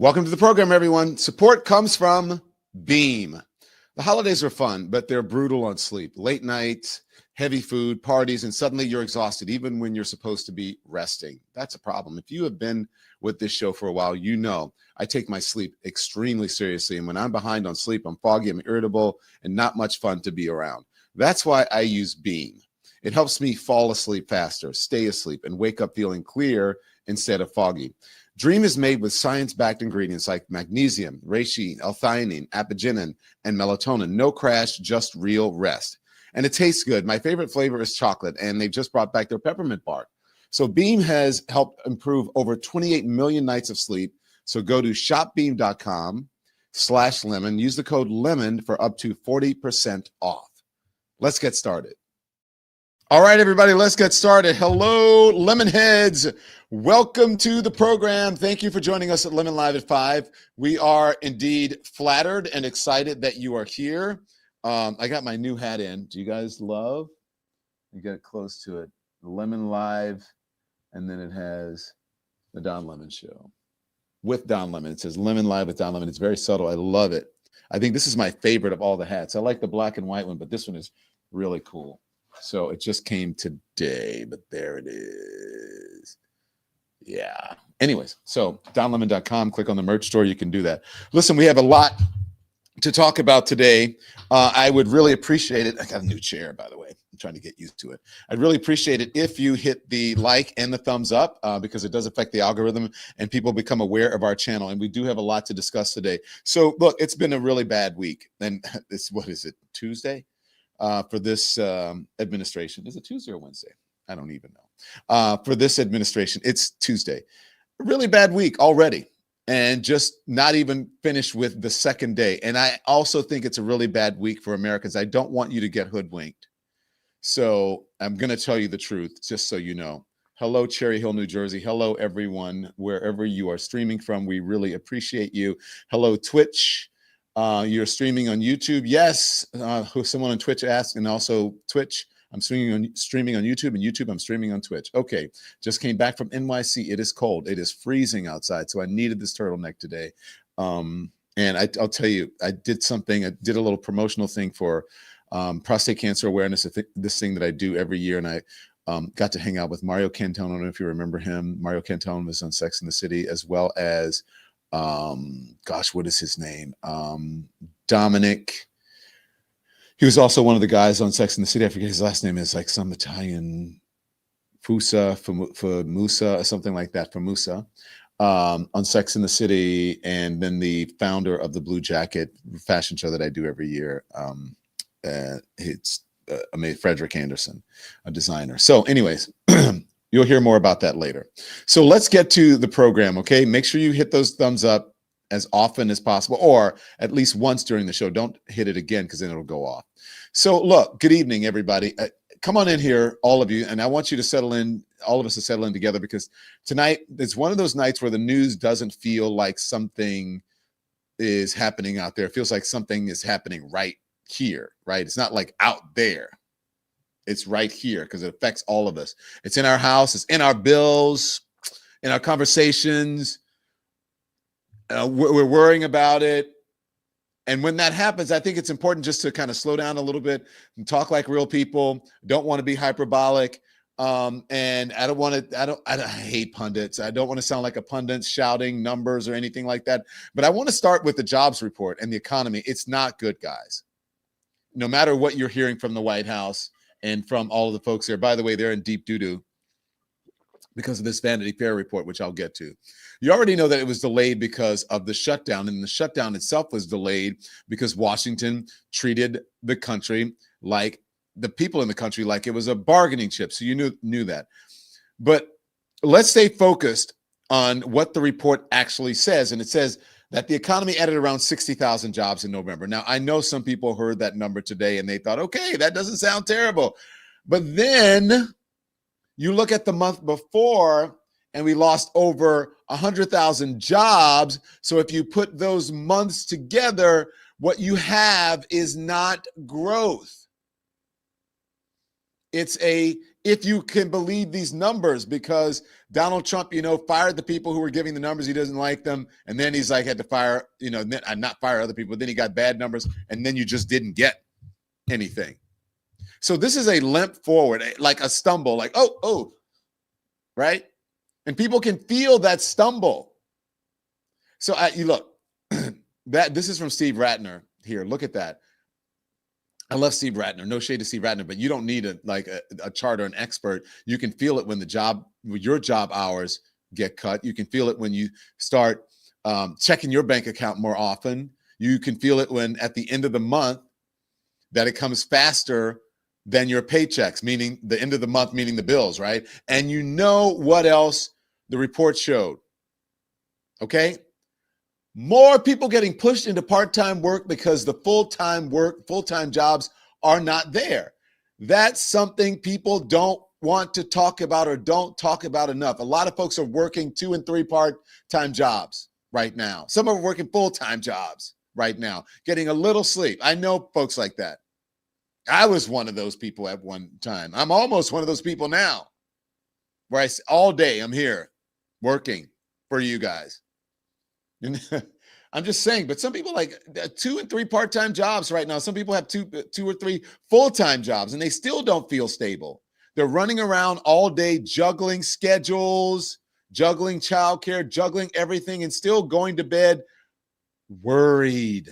Welcome to the program, everyone. Support comes from Beam. The holidays are fun, but they're brutal on sleep. Late nights, heavy food, parties, and suddenly you're exhausted, even when you're supposed to be resting. That's a problem. If you have been with this show for a while, you know I take my sleep extremely seriously. And when I'm behind on sleep, I'm foggy, I'm irritable, and not much fun to be around. That's why I use Beam. It helps me fall asleep faster, stay asleep, and wake up feeling clear instead of foggy. Dream is made with science-backed ingredients like magnesium, reishi, L-theanine, apigenin, and melatonin. No crash, just real rest. And it tastes good. My favorite flavor is chocolate, and they've just brought back their peppermint bark. So Beam has helped improve over 28 million nights of sleep. So go to shopbeam.com/lemon. Use the code LEMON for up to 40% off. Let's get started. All right, everybody, let's get started. Hello, Lemon Heads. Welcome to the program. Thank you for joining us at Lemon Live at 5. We are indeed flattered and excited that you are here. I got my new hat in. Do you guys love? You get close to it. Lemon Live, and then it has the Don Lemon Show with Don Lemon. It says Lemon Live with Don Lemon. It's very subtle. I love it. I think this is my favorite of all the hats. I like the black and white one, but this one is really cool. So it just came today, but there it is. Yeah. Anyways, so donlemon.com, click on the merch store. You can do that. Listen, we have a lot to talk about today. I would really appreciate it. I got a new chair, by the way. I'm trying to get used to it. I'd really appreciate it if you hit the like and the thumbs up because it does affect the algorithm and people become aware of our channel. And we do have a lot to discuss today. So look, it's been a really bad week. And what is it, Tuesday? For this administration. Is it Tuesday or Wednesday? I don't even know. For this administration, it's Tuesday. A really bad week already, and just not even finished with the second day. And I also think it's a really bad week for Americans. I don't want you to get hoodwinked. So I'm going to tell you the truth, just so you know. Hello, Cherry Hill, New Jersey. Hello, everyone, wherever you are streaming from. We really appreciate you. Hello, Twitch. You're streaming on YouTube. Yes, someone on Twitch asked, and also Twitch. I'm streaming on YouTube, and YouTube, I'm streaming on Twitch. Okay, just came back from NYC. It is cold. It is freezing outside, so I needed this turtleneck today. And I'll tell you, I did a little promotional thing for prostate cancer awareness, this thing that I do every year, and I got to hang out with Mario Cantone. I don't know if you remember him. Mario Cantone was on Sex and the City, as well as what is his name? Dominic. He was also one of the guys on Sex and the City. I forget his last name is like some Italian Fusa, Famusa, or something like that, Famusa, on Sex and the City. And then the founder of the Blue Jacket fashion show that I do every year. It's Frederick Anderson, a designer. So anyways, you'll hear more about that later. So let's get to the program, okay? Make sure you hit those thumbs up as often as possible, or at least once during the show. Don't hit it again because then it'll go off. So look, good evening, everybody. Come on in here, all of you, and I want you to settle in, all of us to settle in together, because tonight it's one of those nights where the news doesn't feel like something is happening out there. It feels like something is happening right here, right? It's not like out there. It's right here because it affects all of us. It's in our house. It's in our bills, in our conversations. We're worrying about it. And when that happens, I think it's important just to kind of slow down a little bit and talk like real people. Don't want to be hyperbolic. And I hate pundits. I don't want to sound like a pundit shouting numbers or anything like that. But I want to start with the jobs report and the economy. It's not good, guys. No matter what you're hearing from the White House and from all of the folks there. By the way, they're in deep doo-doo because of this Vanity Fair report, which I'll get to. You already know that it was delayed because of the shutdown, and the shutdown itself was delayed because Washington treated the country like the people in the country like it was a bargaining chip. So you knew that. But let's stay focused on what the report actually says. And it says that the economy added around 60,000 jobs in November. Now, I know some people heard that number today and they thought, okay, that doesn't sound terrible. But then you look at the month before and we lost over 100,000 jobs. So if you put those months together, what you have is not growth. It's a if you can believe these numbers, because Donald Trump, fired the people who were giving the numbers. He doesn't like them. And then he's like, had to fire, not fire other people. Then he got bad numbers. And then you just didn't get anything. So this is a limp forward, like a stumble, like, oh, right? And people can feel that stumble. So you look, this is from Steve Ratner here. Look at that. I love Steve Ratner. No shade to Steve Ratner, but you don't need a chart or an expert. You can feel it when your job hours get cut. You can feel it when you start checking your bank account more often. You can feel it when at the end of the month that it comes faster than your paychecks, meaning the end of the month, meaning the bills, right? And you know what else the report showed, okay? More people getting pushed into part-time work because the full-time jobs are not there. That's something people don't want to talk about or don't talk about enough. A lot of folks are working 2 and 3 part-time jobs right now. Some are working full-time jobs right now, getting a little sleep. I know folks like that. I was one of those people at one time. I'm almost one of those people now, where all day I'm here working for you guys. And I'm just saying, but some people like 2 and 3 part-time jobs right now. Some people have two or three full-time jobs, and they still don't feel stable. They're running around all day, juggling schedules, juggling childcare, juggling everything, and still going to bed worried.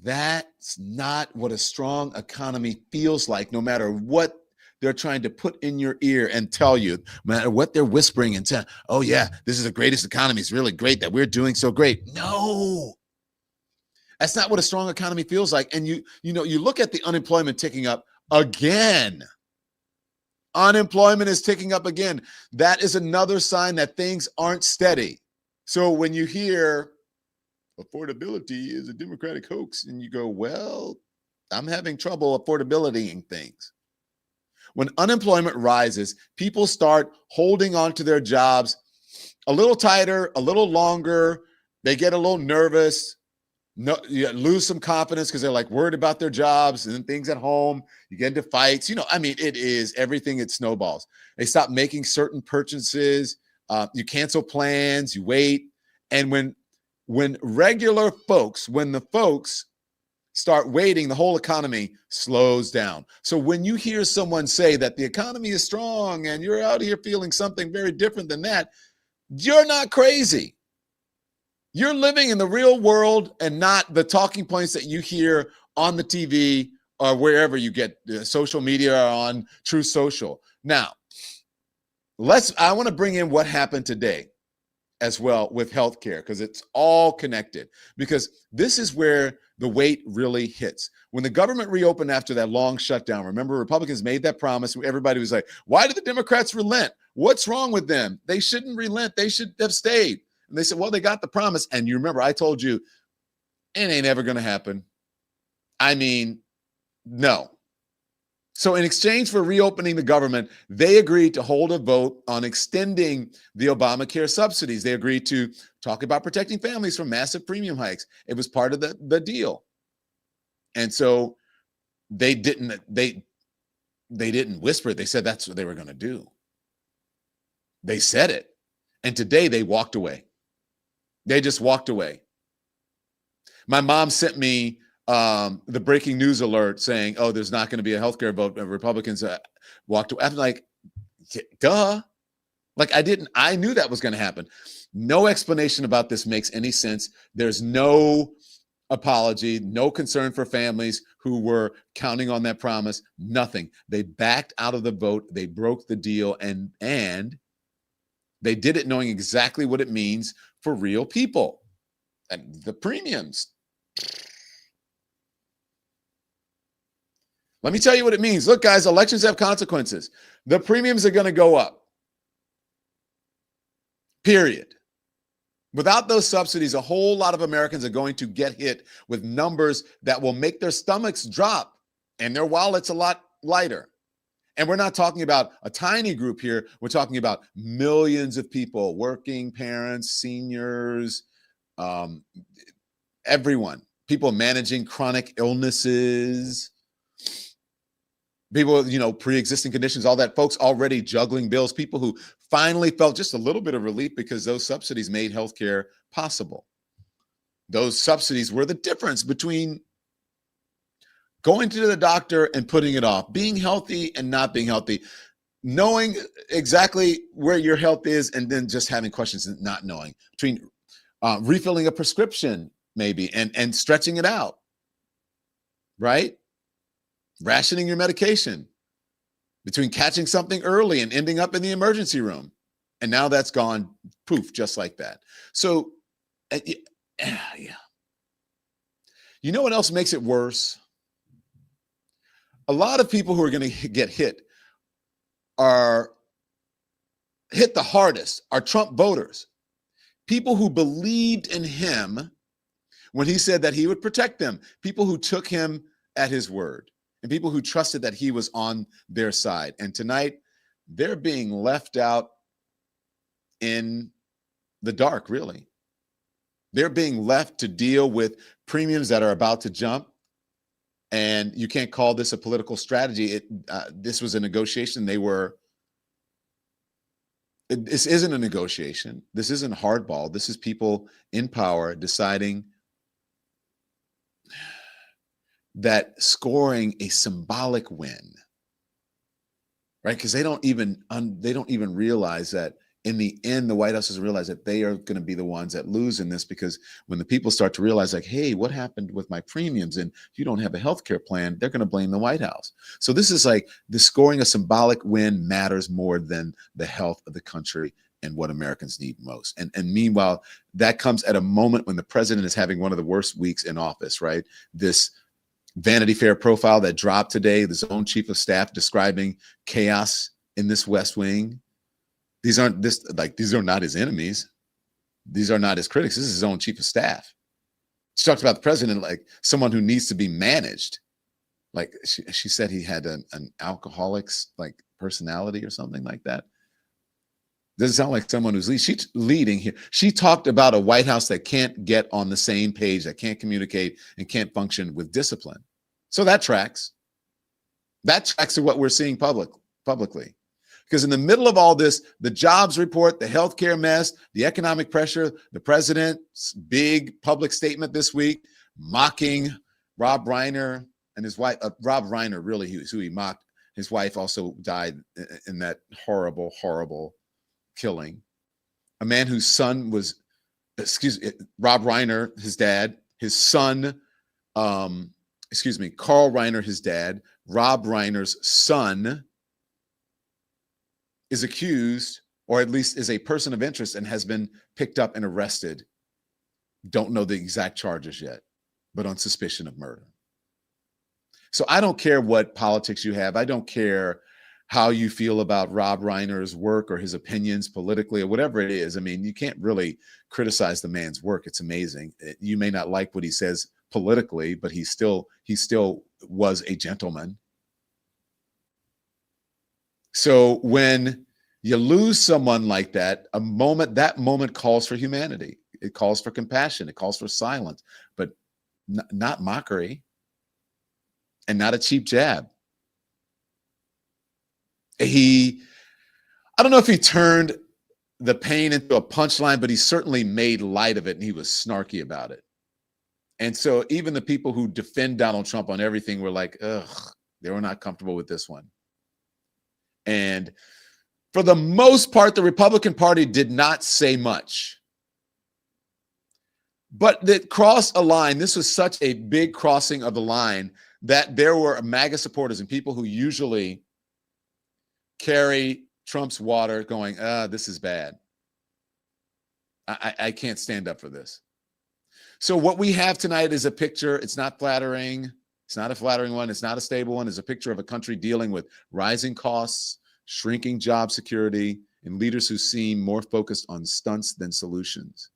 That's not what a strong economy feels like, no matter what they're trying to put in your ear and tell you, no matter what they're whispering and tell, oh yeah, this is the greatest economy. It's really great that we're doing so great. No, that's not what a strong economy feels like. And you look at the unemployment ticking up again. Unemployment is ticking up again. That is another sign that things aren't steady. So when you hear affordability is a Democratic hoax, and you go, well, I'm having trouble affordabilitying things. When unemployment rises, people start holding on to their jobs a little tighter, a little longer. They get a little nervous, you lose some confidence because they're like worried about their jobs and then things at home. You get into fights. It is everything. It snowballs. They stop making certain purchases. You cancel plans. You wait. And when the folks start waiting, the whole economy slows down. So when you hear someone say that the economy is strong and you're out here feeling something very different than that, you're not crazy. You're living in the real world and not the talking points that you hear on the TV or wherever you get social media or on True Social. Now, I want to bring in what happened today as well with healthcare, because it's all connected, because this is where the weight really hits. When the government reopened after that long shutdown, remember, Republicans made that promise. Everybody was like, why did the Democrats relent? What's wrong with them? They shouldn't relent. They should have stayed. And they said, well, they got the promise. And you remember, I told you, it ain't ever going to happen. No. So in exchange for reopening the government, they agreed to hold a vote on extending the Obamacare subsidies. They agreed to talk about protecting families from massive premium hikes. It was part of the deal. And so they didn't whisper it. They said that's what they were going to do. They said it. And today they walked away. They just walked away. My mom sent me the breaking news alert saying, oh, there's not going to be a healthcare vote. Republicans walked away. I'm like, duh. Like I knew that was going to happen. No explanation about this makes any sense. There's no apology, no concern for families who were counting on that promise, nothing. They backed out of the vote. They broke the deal, and they did it knowing exactly what it means for real people. And the premiums. Let me tell you what it means. Look, guys, elections have consequences. The premiums are going to go up. Period. Without those subsidies, a whole lot of Americans are going to get hit with numbers that will make their stomachs drop and their wallets a lot lighter. And we're not talking about a tiny group here. We're talking about millions of people, working parents, seniors, everyone, people managing chronic illnesses. People, pre-existing conditions, all that, folks already juggling bills, people who finally felt just a little bit of relief because those subsidies made healthcare possible. Those subsidies were the difference between going to the doctor and putting it off, being healthy and not being healthy, knowing exactly where your health is and then just having questions and not knowing, between refilling a prescription maybe and stretching it out, right? Rationing your medication, between catching something early and ending up in the emergency room. And now that's gone poof, just like that. So, yeah. You know what else makes it worse? A lot of people who are going to get hit the hardest are Trump voters. People who believed in him when he said that he would protect them. People who took him at his word. And people who trusted that he was on their side. And tonight, they're being left out in the dark, really. They're being left to deal with premiums that are about to jump. And you can't call this a political strategy. This was a negotiation. This isn't a negotiation. This isn't hardball. This is people in power deciding that scoring a symbolic win, right? Because they don't even realize that in the end, the White House doesn't realize that they are going to be the ones that lose in this, because when the people start to realize, like, hey, what happened with my premiums and you don't have a healthcare plan, they're going to blame the White House. So this is like the scoring a symbolic win matters more than the health of the country and what Americans need most. And meanwhile, that comes at a moment when the president is having one of the worst weeks in office, right? This Vanity Fair profile that dropped today, his own chief of staff describing chaos in this West Wing. These are not his enemies. These are not his critics. This is his own chief of staff. She talked about the president like someone who needs to be managed. Like she said he had an alcoholic's like personality or something like that. Doesn't sound like someone who's leading. She's leading here. She talked about a White House that can't get on the same page, that can't communicate and can't function with discipline. So that tracks. That tracks to what we're seeing publicly. Because in the middle of all this, the jobs report, the healthcare mess, the economic pressure, the president's big public statement this week, mocking Rob Reiner and his wife. Rob Reiner, really, who he mocked. His wife also died in that horrible, horrible killing. A man whose son was, Rob Reiner, his dad, his son, Carl Reiner, his dad, Rob Reiner's son is accused, or at least is a person of interest and has been picked up and arrested. Don't know the exact charges yet, but on suspicion of murder. So I don't care what politics you have. I don't care how you feel about Rob Reiner's work or his opinions politically or whatever it is. I mean, you can't really criticize the man's work. It's amazing. You may not like what he says politically, but he still was a gentleman. So when you lose someone like that, that moment calls for humanity. It calls for compassion. It calls for silence, but not mockery and not a cheap jab. I don't know if he turned the pain into a punchline, but he certainly made light of it and he was snarky about it. And so even the people who defend Donald Trump on everything were like, ugh, they were not comfortable with this one. And for the most part, the Republican Party did not say much. But that crossed a line. This was such a big crossing of the line that there were MAGA supporters and people who usually carry Trump's water going, this is bad. I can't stand up for this. So what we have tonight is a picture. It's not flattering. It's not a flattering one. It's not a stable one. It's a picture of a country dealing with rising costs, shrinking job security, and leaders who seem more focused on stunts than solutions.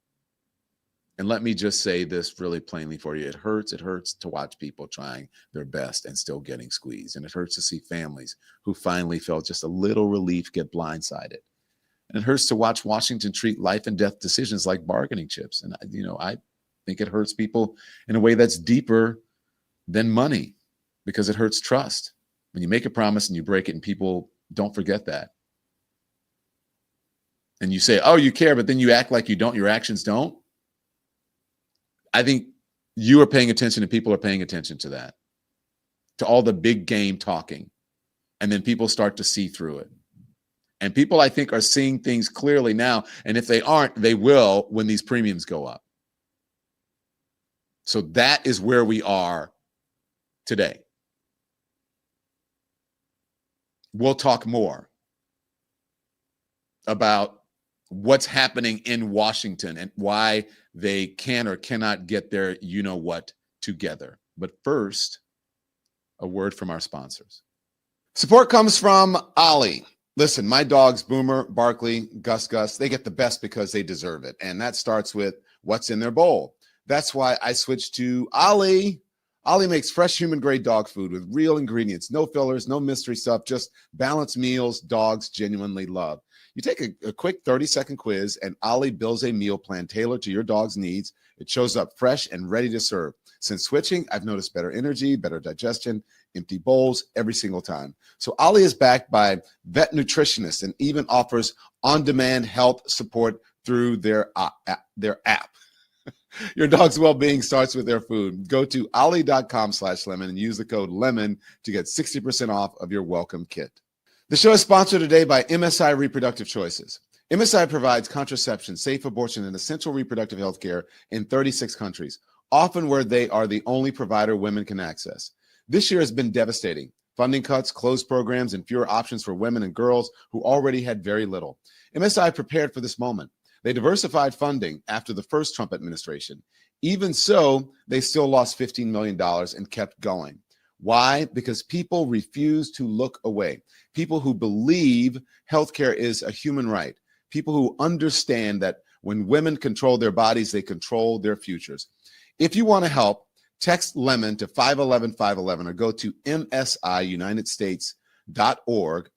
And let me just say this really plainly for you. It hurts to watch people trying their best and still getting squeezed. And it hurts to see families who finally felt just a little relief get blindsided. And it hurts to watch Washington treat life and death decisions like bargaining chips. And, I think it hurts people in a way that's deeper than money, because it hurts trust. When you make a promise and you break it and people don't forget that. And you say, oh, you care, but then you act like you don't, your actions don't. I think you are paying attention and people are paying attention to that, to all the big game talking. And then people start to see through it. And people, I think, are seeing things clearly now. And if they aren't, they will when these premiums go up. So that is where we are today. We'll talk more about what's happening in Washington and why they can or cannot get their you-know-what together. But first, a word from our sponsors. Support comes from Ollie. Listen, my dogs, Boomer, Barkley, Gus, they get the best because they deserve it. And that starts with what's in their bowl. That's why I switched to Ollie. Ollie makes fresh human-grade dog food with real ingredients, no fillers, no mystery stuff, just balanced meals dogs genuinely love. You take a quick 30-second quiz, and Ollie builds a meal plan tailored to your dog's needs. It shows up fresh and ready to serve. Since switching, I've noticed better energy, better digestion, empty bowls every single time. So Ollie is backed by vet nutritionists and even offers on-demand health support through their app. Your dog's well-being starts with their food. Go to ollie.com/lemon and use the code LEMON to get 60% off of your welcome kit. The show is sponsored today by MSI Reproductive Choices. MSI provides contraception, safe abortion, and essential reproductive health care in 36 countries, often where they are the only provider women can access. This year has been devastating. Funding cuts, closed programs, and fewer options for women and girls who already had very little. MSI prepared for this moment. They diversified funding after the first Trump administration. Even so, they still lost $15 million and kept going. Why? Because people refuse to look away. People who believe healthcare is a human right. People who understand that when women control their bodies, they control their futures. If you want to help, text LEMON to 511-511 or go to msiunitedstates.org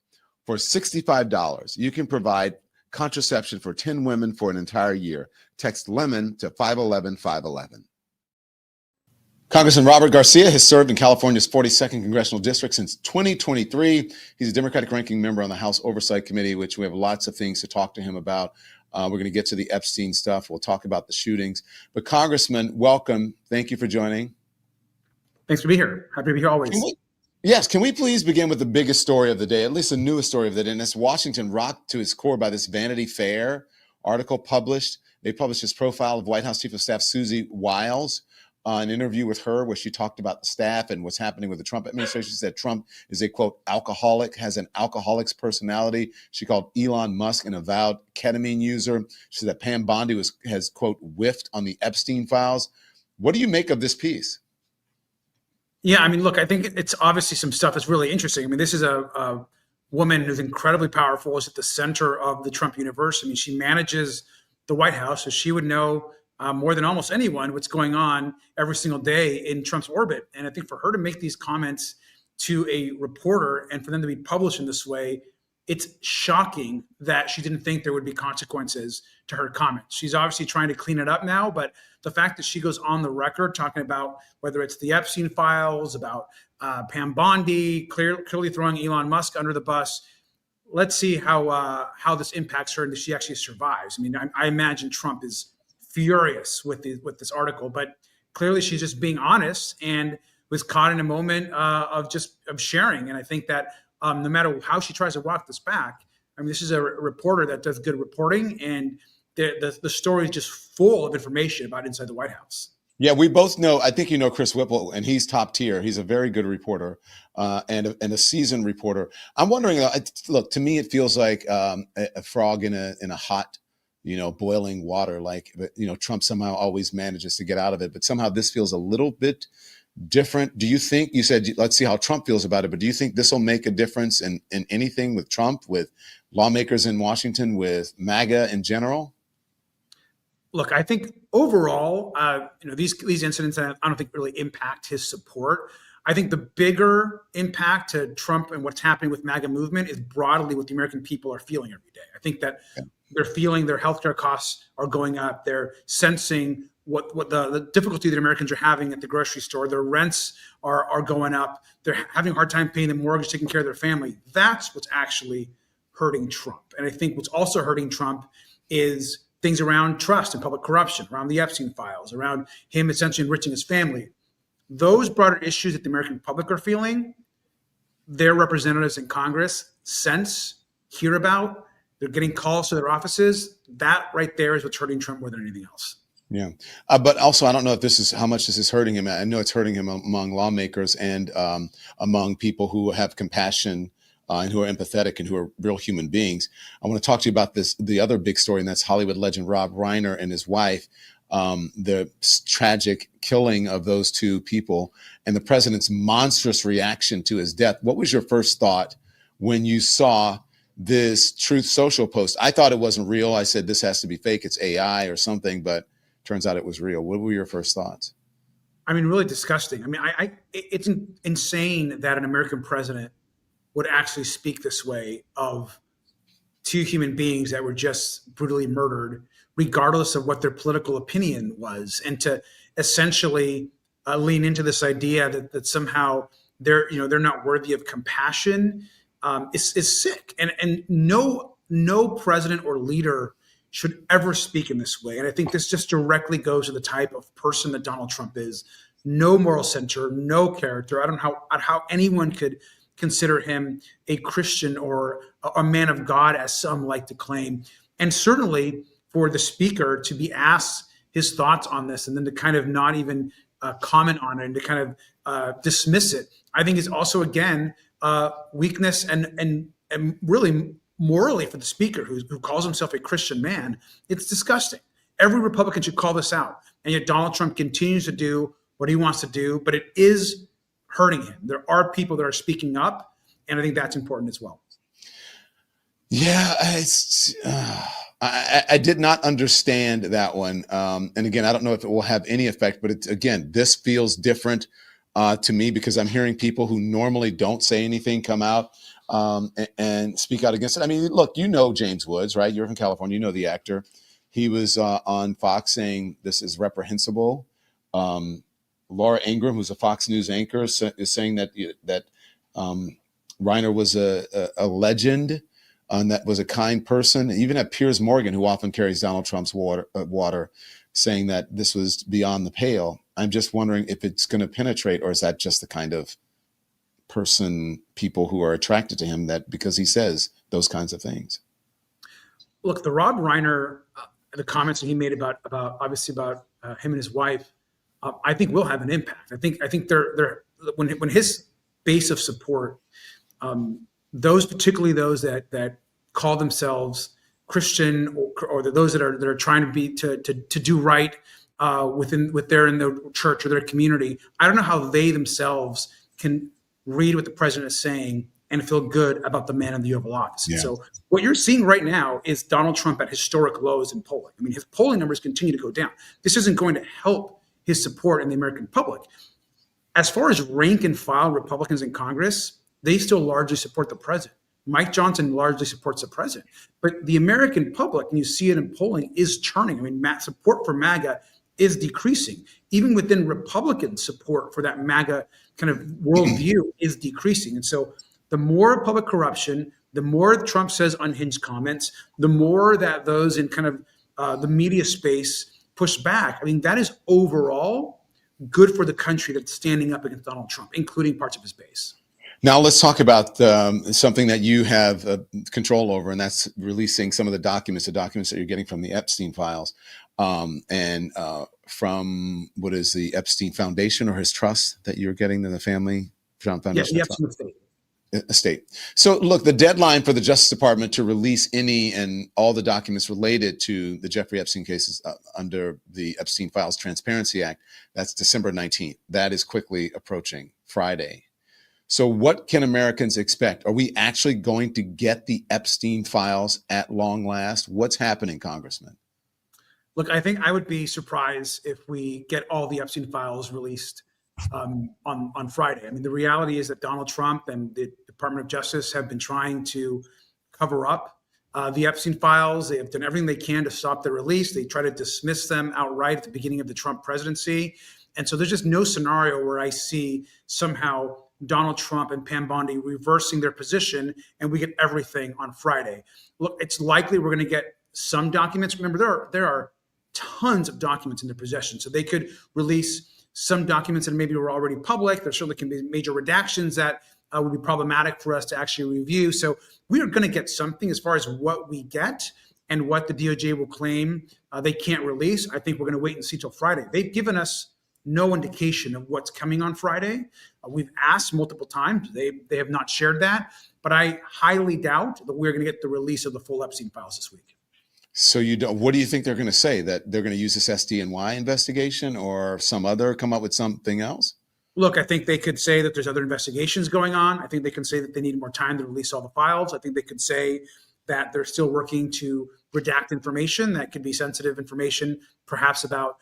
for $65. You can provide contraception for 10 women for an entire year. Text LEMON to 511-511. Congressman Robert Garcia has served in California's 42nd Congressional District since 2023. He's a Democratic ranking member on the House Oversight Committee, which we have lots of things to talk to him about. We're going to get to the Epstein stuff. We'll talk about the shootings. But Congressman, welcome. Thank you for joining. Thanks for being here. Happy to be here always. Can we please begin with the biggest story of the day, at least the newest story of the day, and it's Washington rocked to its core by this Vanity Fair article published. They published this profile of White House Chief of Staff Susie Wiles, an interview with her where she talked about the staff and what's happening with the Trump administration. She said Trump is a, quote, alcoholic, has an alcoholic's personality. She called Elon Musk an avowed ketamine user. She said that Pam Bondi has, quote, whiffed on the Epstein files. What do you make of this piece? Yeah, I mean, look, I think it's obviously some stuff that's really interesting. I mean, this is a woman who's incredibly powerful, is at the center of the Trump universe. I mean, she manages the White House, so she would know more than almost anyone what's going on every single day in Trump's orbit. And I think for her to make these comments to a reporter and for them to be published in this way, it's shocking that she didn't think there would be consequences to her comments. She's obviously trying to clean it up now, but the fact that she goes on the record talking about whether it's the Epstein files, about Pam Bondi, clearly throwing Elon Musk under the bus, let's see how this impacts her and if she actually survives. I mean, I imagine Trump is furious with this article, but clearly she's just being honest and was caught in a moment of sharing. And I think that no matter how she tries to walk this back, I mean, this is a reporter that does good reporting, and the story is just full of information about inside the White House. Yeah, we both know, I think you know Chris Whipple, and he's top tier. He's a very good reporter and a seasoned reporter. I'm wondering, look, to me, it feels like a frog in a hot, boiling water. Like, Trump somehow always manages to get out of it, but somehow this feels a little bit different. Do you think, you said, let's see how Trump feels about it, but do you think this will make a difference in anything with Trump, with lawmakers in Washington, with MAGA in general? Look, I think overall, these incidents, I don't think really impact his support. I think the bigger impact to Trump and what's happening with MAGA movement is broadly what the American people are feeling every day. I think that they're feeling their healthcare costs are going up. They're sensing what the difficulty that Americans are having at the grocery store. Their rents are going up. They're having a hard time paying the mortgage, taking care of their family. That's what's actually hurting Trump. And I think what's also hurting Trump is things around trust and public corruption, around the Epstein files, around him essentially enriching his family. Those broader issues that the American public are feeling, their representatives in Congress sense, hear about. They're getting calls to their offices. That right there is what's hurting Trump more than anything else. Yeah. But also, I don't know if this is how much this is hurting him. I know it's hurting him among lawmakers and among people who have compassion and who are empathetic and who are real human beings. I want to talk to you about the other big story, and that's Hollywood legend Rob Reiner and his wife, the tragic killing of those two people and the president's monstrous reaction to his death. What was your first thought when you saw this Truth Social post? I thought it wasn't real. I said, this has to be fake. It's AI or something, but turns out it was real. What were your first thoughts? I mean, really disgusting. I mean, it's insane that an American president would actually speak this way of two human beings that were just brutally murdered, regardless of what their political opinion was, and to essentially lean into this idea that somehow they're not worthy of compassion is sick. And no president or leader should ever speak in this way. And I think this just directly goes to the type of person that Donald Trump is. No moral center, no character. I don't know how anyone could consider him a Christian or a man of God, as some like to claim. And certainly for the speaker to be asked his thoughts on this and then to kind of not even comment on it and to kind of dismiss it, I think is also, again, weakness and really morally for the speaker who calls himself a Christian man. It's disgusting. Every Republican should call this out. And yet Donald Trump continues to do what he wants to do, but it is hurting him. There are people that are speaking up, and I think that's important as well. Yeah, I did not understand that one. And again, I don't know if it will have any effect, but this feels different to me because I'm hearing people who normally don't say anything come out and speak out against it. I mean, look, James Woods, right? You're from California. You know the actor. He was on Fox saying this is reprehensible. Laura Ingraham, who's a Fox News anchor, is saying that Reiner was a legend and that was a kind person. Even at Piers Morgan, who often carries Donald Trump's water, saying that this was beyond the pale. I'm just wondering if it's going to penetrate, or is that just the kind of person people who are attracted to him that because he says those kinds of things? Look, the Rob Reiner, the comments that he made about him and his wife, I think will have an impact. I think they're when his base of support, particularly those that call themselves Christian or those that are trying to do right in the church or their community. I don't know how they themselves can read what the president is saying and feel good about the man in the Oval Office. Yeah. And so what you're seeing right now is Donald Trump at historic lows in polling. I mean, his polling numbers continue to go down. This isn't going to help his support in the American public. As far as rank and file Republicans in Congress, they still largely support the president. Mike Johnson largely supports the president. But the American public, and you see it in polling, is churning. I mean, support for MAGA is decreasing. Even within Republican support for that MAGA kind of worldview is decreasing. And so the more public corruption, the more Trump says unhinged comments, the more that those in kind of the media space push back. I mean, that is overall good for the country that's standing up against Donald Trump, including parts of his base. Now let's talk about something that you have control over, and that's releasing some of the documents that you're getting from the Epstein files and from what is the Epstein Foundation or his trust that you're getting to the family foundation? Yes, the Epstein estate. So look, the deadline for the Justice Department to release any and all the documents related to the Jeffrey Epstein cases under the Epstein Files Transparency Act, that's December 19th. That is quickly approaching, Friday. So what can Americans expect? Are we actually going to get the Epstein files at long last? What's happening, Congressman? Look, I think I would be surprised if we get all the Epstein files released on Friday. I mean, the reality is that Donald Trump and the Department of Justice have been trying to cover up the Epstein files. They have done everything they can to stop their release. They try to dismiss them outright at the beginning of the Trump presidency. And so there's just no scenario where I see somehow Donald Trump and Pam Bondi reversing their position and we get everything on Friday. Look, it's likely we're going to get some documents. Remember, there are tons of documents in their possession. So they could release some documents that maybe were already public. There certainly can be major redactions that would be problematic for us to actually review. So we are going to get something. As far as what we get and what the DOJ will claim they can't release, I think we're going to wait and see till Friday. They've given us no indication of what's coming on Friday. We've asked multiple times. They have not shared that. But I highly doubt that we're going to get the release of the full Epstein files this week. So what do you think they're going to say? That they're going to use this SDNY investigation or some other, come up with something else? Look, I think they could say that there's other investigations going on. I think they can say that they need more time to release all the files. I think they could say that they're still working to redact information that could be sensitive information, perhaps about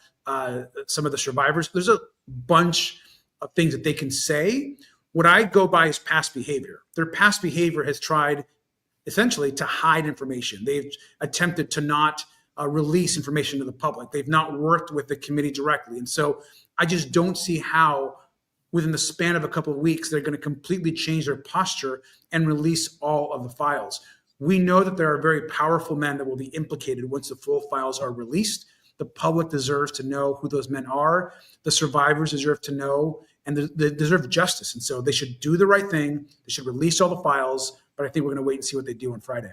some of the survivors. There's a bunch of things that they can say. What I go by is past behavior. Their past behavior has tried essentially to hide information. They've attempted to not release information to the public. They've not worked with the committee directly. And so I just don't see how within the span of a couple of weeks, they're going to completely change their posture and release all of the files. We know that there are very powerful men that will be implicated once the full files are released. The public deserves to know who those men are. The survivors deserve to know, and they deserve justice. And so they should do the right thing. They should release all the files. But I think we're going to wait and see what they do on Friday.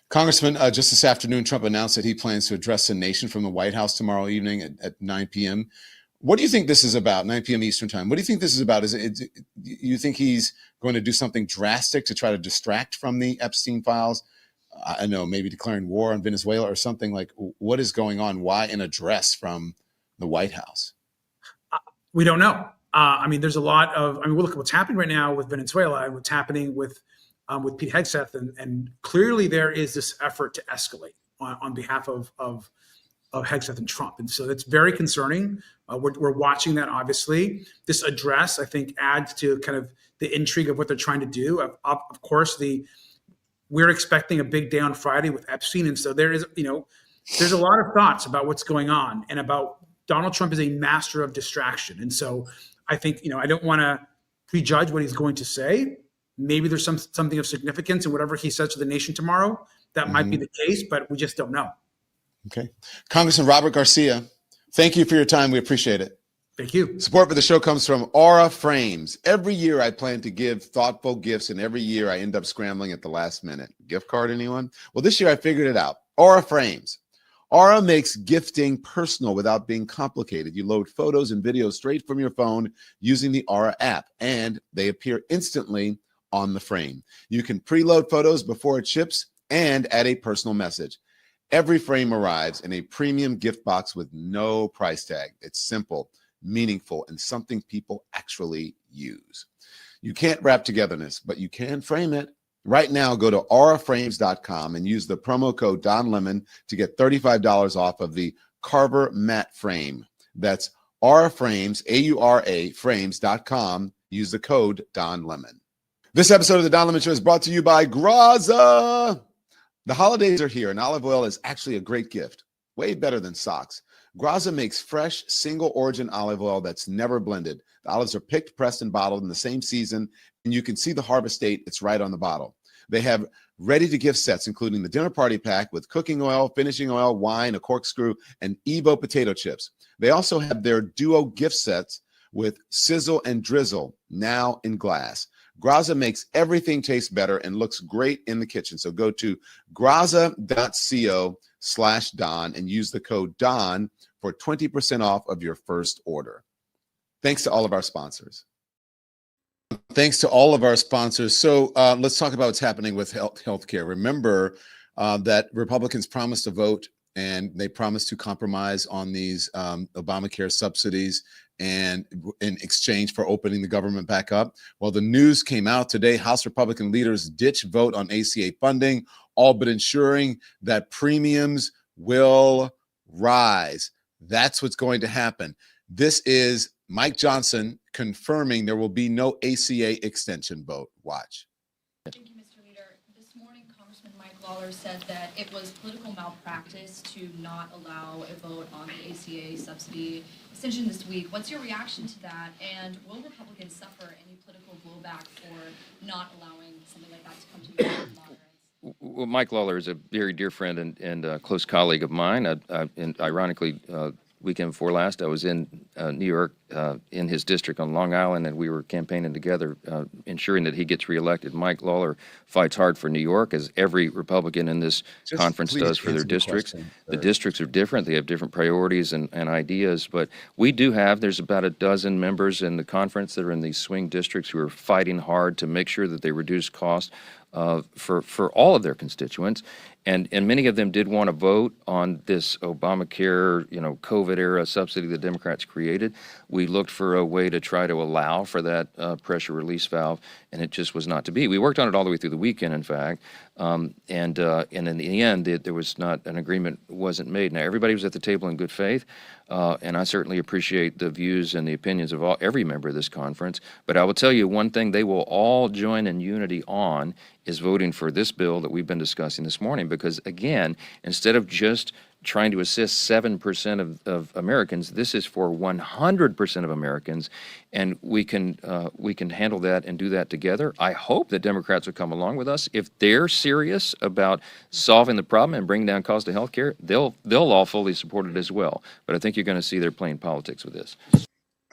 Congressman, just this afternoon, Trump announced that he plans to address the nation from the White House tomorrow evening at 9 p.m. What do you think this is about, 9 p.m. Eastern time? What do you think this is about? You think he's going to do something drastic to try to distract from the Epstein files? I know, maybe declaring war on Venezuela or something. Like, what is going on? Why an address from the White House? We don't know. There's a lot of, we look at what's happening right now with Venezuela and what's happening with Pete Hegseth, and clearly there is this effort to escalate on behalf of Hegseth and Trump, and so that's very concerning. We're watching that. Obviously, this address, I think, adds to kind of the intrigue of what they're trying to do. Of course, we're expecting a big day on Friday with Epstein, and so there's a lot of thoughts about what's going on and about Donald Trump is a master of distraction, and so I think I don't want to prejudge what he's going to say. Maybe there's something of significance in whatever he says to the nation tomorrow. That might be the case, but we just don't know. Okay. Congressman Robert Garcia, thank you for your time. We appreciate it. Thank you. Support for the show comes from Aura Frames. Every year I plan to give thoughtful gifts, and every year I end up scrambling at the last minute. Gift card, anyone? Well, this year I figured it out. Aura Frames. Aura makes gifting personal without being complicated. You load photos and videos straight from your phone using the Aura app, and they appear instantly on the frame. You can preload photos before it ships and add a personal message. Every frame arrives in a premium gift box with no price tag. It's simple, meaningful, and something people actually use. You can't wrap togetherness, but you can frame it. Right now, go to auraframes.com and use the promo code DonLemon to get $35 off of the Carver Matte Frame. That's Aura Frames, A-U-R-A, frames.com. Use the code DonLemon. This episode of the Don Lemon Show is brought to you by Graza. The holidays are here, and olive oil is actually a great gift, way better than socks. Graza makes fresh, single-origin olive oil that's never blended. The olives are picked, pressed, and bottled in the same season, and you can see the harvest date. It's right on the bottle. They have ready-to-gift sets, including the dinner party pack with cooking oil, finishing oil, wine, a corkscrew, and Evo potato chips. They also have their duo gift sets with sizzle and drizzle, now in glass. Graza makes everything taste better and looks great in the kitchen. So go to graza.co/Don and use the code Don for 20% off of your first order. Thanks to all of our sponsors. Thanks to all of our sponsors. So let's talk about what's happening with healthcare. Remember that Republicans promised to vote, and they promised to compromise on these Obamacare subsidies and in exchange for opening the government back up. Well, the news came out today. House Republican leaders ditch vote on ACA funding, all but ensuring that premiums will rise. That's what's going to happen. This is Mike Johnson confirming there will be no ACA extension vote. Watch. Thank you, Mr. Leader. This morning, Congressman Mike Lawler said that it was political malpractice to not allow a vote on the ACA subsidy extension this week. What's your reaction to that? And will Republicans suffer any political blowback for not allowing something like that to come to the floor of moderates? Well, Mike Lawler is a very dear friend and a close colleague of mine. And ironically, weekend before last, I was in New York in his district on Long Island, and we were campaigning together, ensuring that he gets reelected. Mike Lawler fights hard for New York, as every Republican in this conference does for their districts. The districts are different. They have different priorities and ideas, but we do have, there's about a dozen members in the conference that are in these swing districts who are fighting hard to make sure that they reduce costs for all of their constituents, and many of them did want to vote on this Obamacare, COVID era subsidy the Democrats created. We looked for a way to try to allow for that pressure release valve, and it just was not to be. We worked on it all the way through the weekend, in fact, and in the end, there was not an agreement, wasn't made. Now, everybody was at the table in good faith, and I certainly appreciate the views and the opinions of every member of this conference. But I will tell you one thing: they will all join in unity on is voting for this bill that we've been discussing this morning, because again, instead of just trying to assist 7% of Americans, this is for 100% of Americans, and we can handle that and do that together. I hope that Democrats will come along with us. If they're serious about solving the problem and bringing down cost of health care, they'll all fully support it as well. But I think you're going to see they're playing politics with this.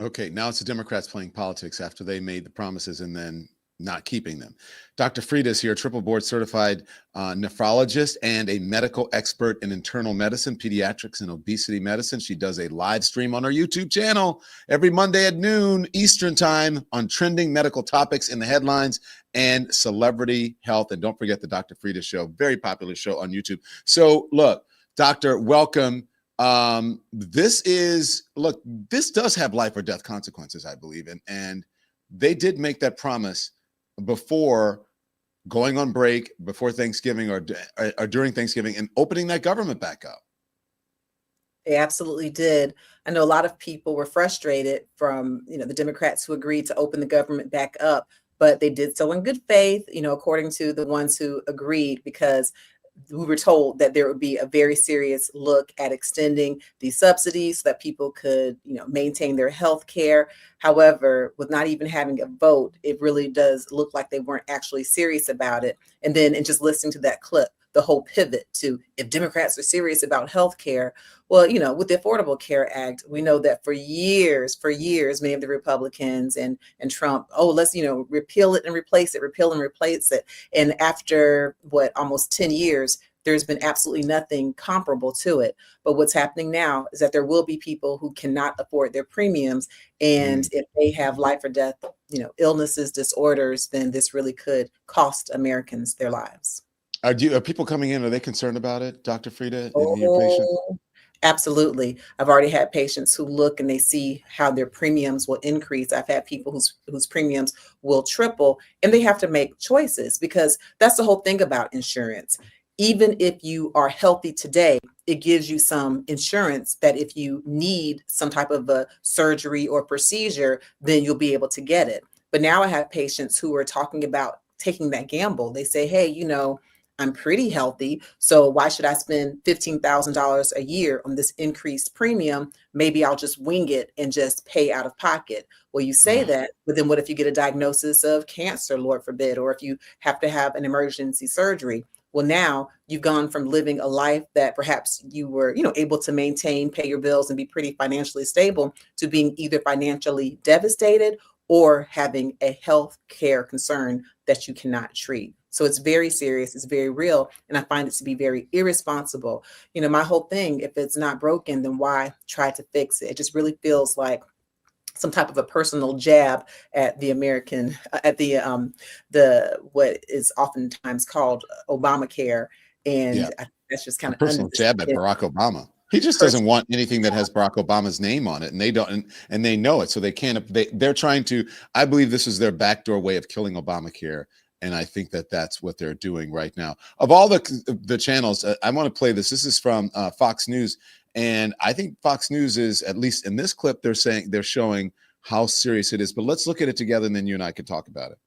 Okay, now it's the Democrats playing politics after they made the promises and then not keeping them. Dr. Frieda is here, triple board certified nephrologist and a medical expert in internal medicine, pediatrics, and obesity medicine. She does a live stream on her YouTube channel every Monday at noon Eastern time on trending medical topics in the headlines and celebrity health. And don't forget the Dr. Frieda Show, very popular show on YouTube. So look, Doctor, welcome. This does have life or death consequences, I believe. And they did make that promise before going on break, before Thanksgiving or during Thanksgiving, and opening that government back up. They absolutely did. I know a lot of people were frustrated from, the Democrats who agreed to open the government back up, but they did so in good faith, according to the ones who agreed, because we were told that there would be a very serious look at extending these subsidies so that people could, maintain their health care. However, with not even having a vote, it really does look like they weren't actually serious about it. And then in just listening to that clip, the whole pivot to, if Democrats are serious about health care, well, with the Affordable Care Act, we know that for years, many of the Republicans and Trump, let's, repeal it and replace it, repeal and replace it. And after almost 10 years, there's been absolutely nothing comparable to it. But what's happening now is that there will be people who cannot afford their premiums. And if they have life or death, illnesses, disorders, then this really could cost Americans their lives. Are people coming in? Are they concerned about it, Dr. Frieda? Your patients? Absolutely. I've already had patients who look and they see how their premiums will increase. I've had people whose premiums will triple, and they have to make choices, because that's the whole thing about insurance. Even if you are healthy today, it gives you some insurance that if you need some type of a surgery or procedure, then you'll be able to get it. But now I have patients who are talking about taking that gamble. They say, hey, I'm pretty healthy, so why should I spend $15,000 a year on this increased premium? Maybe I'll just wing it and just pay out of pocket. Well, you say that, but then what if you get a diagnosis of cancer, Lord forbid, or if you have to have an emergency surgery? Well, now you've gone from living a life that perhaps you were, able to maintain, pay your bills, and be pretty financially stable, to being either financially devastated or having a health care concern that you cannot treat. So it's very serious, it's very real, and I find it to be very irresponsible. My whole thing, if it's not broken, then why try to fix it? It just really feels like some type of a personal jab at the American, at the what is oftentimes called Obamacare, and that's just kind of personal jab at Barack Obama. He just doesn't want anything that has Barack Obama's name on it, and they don't, and they know it, so they can't. They're trying to. I believe this is their backdoor way of killing Obamacare. And I think that that's what they're doing right now. Of all the channels, I want to play this. This is from Fox News, and I think Fox News is, at least in this clip, they're showing how serious it is. But let's look at it together, and then you and I can talk about it.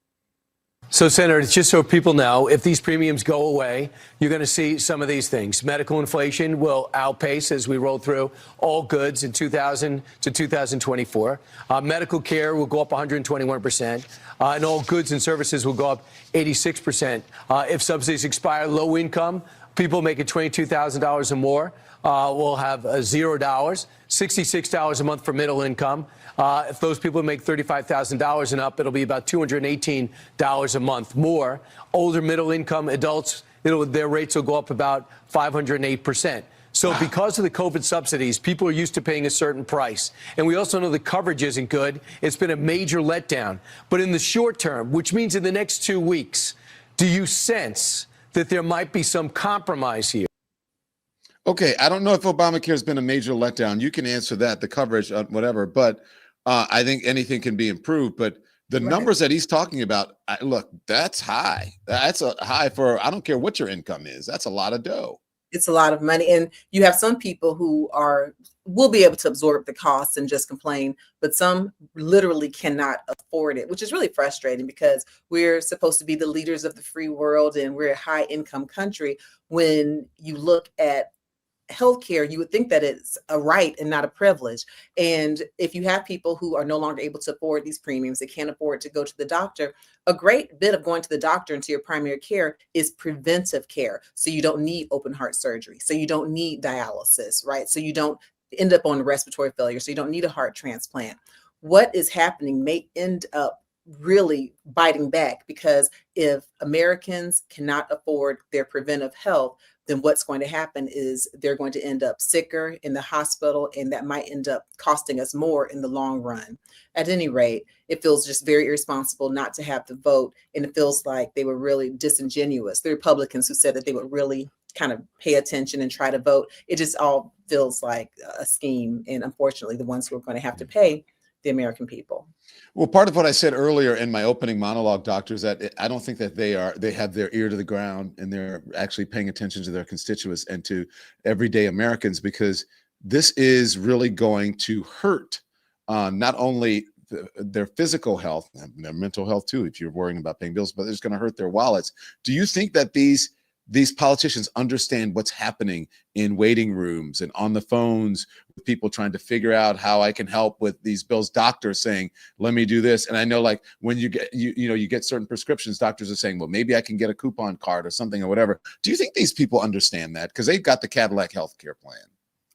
So, Senator, just so people know, if these premiums go away, you're going to see some of these things. Medical inflation will outpace as we roll through all goods in 2000 to 2024. Medical care will go up 121%, and all goods and services will go up 86%. If subsidies expire, low income people making $22,000 or more will have $0, $66 a month for middle income. If those people make $35,000 and up, it'll be about $218 a month more. Older middle income adults, their rates will go up about 508%. So because of the COVID subsidies, people are used to paying a certain price. And we also know the coverage isn't good. It's been a major letdown. But in the short term, which means in the next 2 weeks, do you sense that there might be some compromise here? Okay, I don't know if Obamacare has been a major letdown. You can answer that, the coverage, whatever. But I think anything can be improved. But the numbers that he's talking about, look, that's high. That's a high for, I don't care what your income is. That's a lot of dough. It's a lot of money. And you have some people who will be able to absorb the costs and just complain, but some literally cannot afford it, which is really frustrating because we're supposed to be the leaders of the free world and we're a high income country. When you look at healthcare, you would think that it's a right and not a privilege. And if you have people who are no longer able to afford these premiums, they can't afford to go to the doctor, a great bit of going to the doctor and to your primary care is preventive care. So you don't need open heart surgery. So you don't need dialysis, right? So you don't end up on respiratory failure. So you don't need a heart transplant. What is happening may end up really biting back, because if Americans cannot afford their preventive health, then what's going to happen is they're going to end up sicker in the hospital, and that might end up costing us more in the long run. At any rate, it feels just very irresponsible not to have the vote, and it feels like they were really disingenuous. The Republicans who said that they would really kind of pay attention and try to vote, it just all feels like a scheme, and unfortunately, the ones who are going to have to pay the American people. Well, part of what I said earlier in my opening monologue, Doctor, is that I don't think that they have their ear to the ground and they're actually paying attention to their constituents and to everyday Americans, because this is really going to hurt not only their physical health, their mental health too, if you're worrying about paying bills, but it's going to hurt their wallets. Do you think that these politicians understand what's happening in waiting rooms and on the phones with people trying to figure out how I can help with these bills? Doctors saying, let me do this. And I know, like, when you get, you get certain prescriptions, doctors are saying, well, maybe I can get a coupon card or something or whatever. Do you think these people understand that? Because they've got the Cadillac healthcare plan.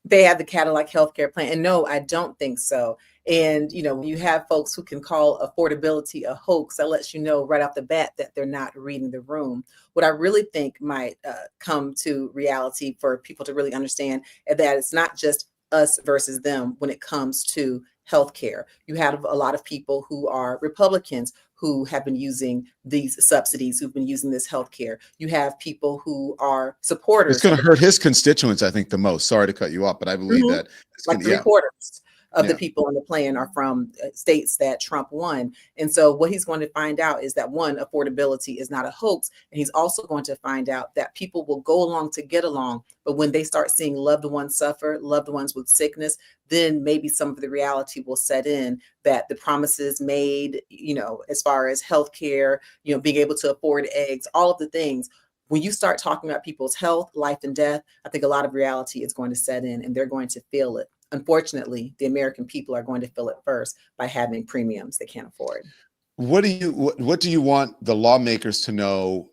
They have the Cadillac healthcare plan. And no, I don't think so. And, you have folks who can call affordability a hoax. That lets you know right off the bat that they're not reading the room. What I really think might come to reality for people to really understand is that it's not just us versus them when it comes to healthcare. You have a lot of people who are Republicans who have been using these subsidies, who've been using this healthcare. You have people who are supporters. It's going to hurt his constituents, I think, the most. Sorry to cut you off, but I believe that it's like three-quarters of the people on the plan are from states that Trump won. And so what he's going to find out is that, one, affordability is not a hoax. And he's also going to find out that people will go along to get along. But when they start seeing loved ones suffer, loved ones with sickness, then maybe some of the reality will set in that the promises made, as far as healthcare, being able to afford eggs, all of the things. When you start talking about people's health, life and death, I think a lot of reality is going to set in and they're going to feel it. Unfortunately, the American people are going to feel it first by having premiums they can't afford. What do you want the lawmakers to know,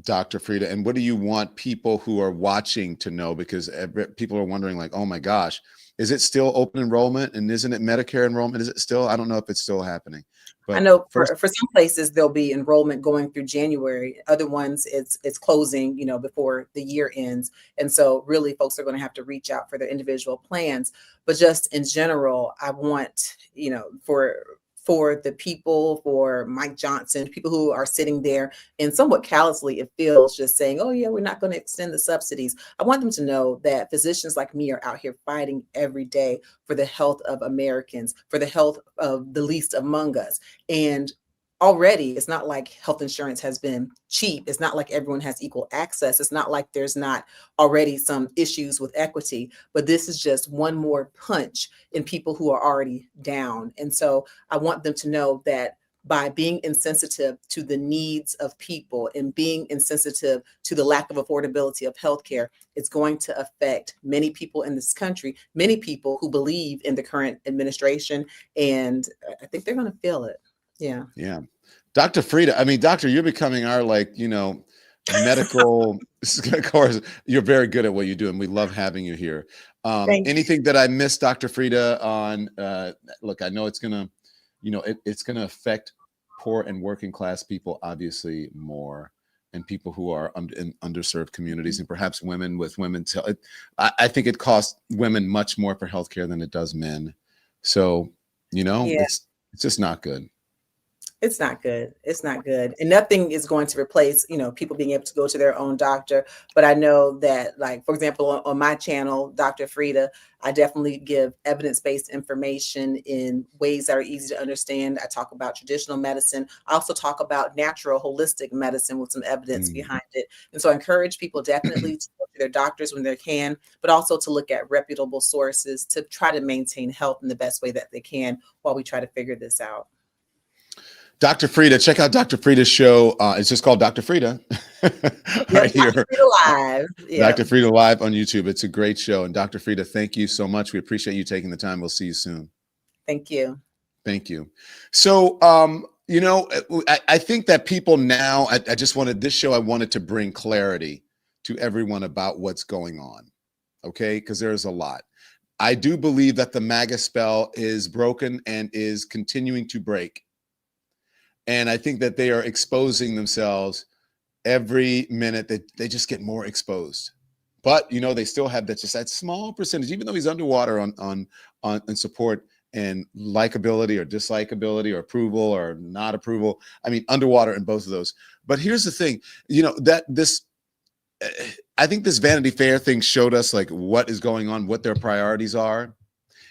Dr. Frieda, and what do you want people who are watching to know? Because people are wondering, like, oh my gosh, is it still open enrollment, and isn't it Medicare enrollment? Is it still? I don't know if it's still happening. But I know for some places there'll be enrollment going through January. Other ones it's closing, before the year ends. And so really folks are going to have to reach out for their individual plans. But just in general, I want, for the people, for Mike Johnson, people who are sitting there and somewhat callously, it feels, just saying, oh yeah, we're not going to extend the subsidies. I want them to know that physicians like me are out here fighting every day for the health of Americans, for the health of the least among us. And already, it's not like health insurance has been cheap. It's not like everyone has equal access. It's not like there's not already some issues with equity, but this is just one more punch in people who are already down. And so I want them to know that by being insensitive to the needs of people and being insensitive to the lack of affordability of healthcare, it's going to affect many people in this country, many people who believe in the current administration. And I think they're going to feel it. Yeah. Yeah. Dr. Frida, I mean, doctor, you're becoming our, like, medical, of course, you're very good at what you do, and we love having you here. Thank you. Anything that I missed, Dr. Frida, on, look, I know it's going to, it's going to affect poor and working class people, obviously, more, and people who are in underserved communities, and perhaps women with women's health. I think it costs women much more for healthcare than it does men. So, it's just not good. It's not good. It's not good. And nothing is going to replace, people being able to go to their own doctor. But I know that, like, for example, on my channel, Dr. Frida, I definitely give evidence-based information in ways that are easy to understand. I talk about traditional medicine. I also talk about natural, holistic medicine with some evidence behind it. And so I encourage people definitely to go to their doctors when they can, but also to look at reputable sources to try to maintain health in the best way that they can while we try to figure this out. Dr. Frida, check out Dr. Frida's show. It's just called Dr. Frida. Right here. Dr. Frida Live. Yep. Dr. Frida Live on YouTube. It's a great show. And Dr. Frida, thank you so much. We appreciate you taking the time. We'll see you soon. Thank you. Thank you. So, I think that people now, I just wanted this show, I wanted to bring clarity to everyone about what's going on. Okay. Because there's a lot. I do believe that the MAGA spell is broken and is continuing to break. And I think that they are exposing themselves every minute, that they just get more exposed. But, they still have that small percentage, even though he's underwater on support and likability or dislikability or approval or not approval. I mean, underwater in both of those. But here's the thing, I think this Vanity Fair thing showed us, like, what is going on, what their priorities are.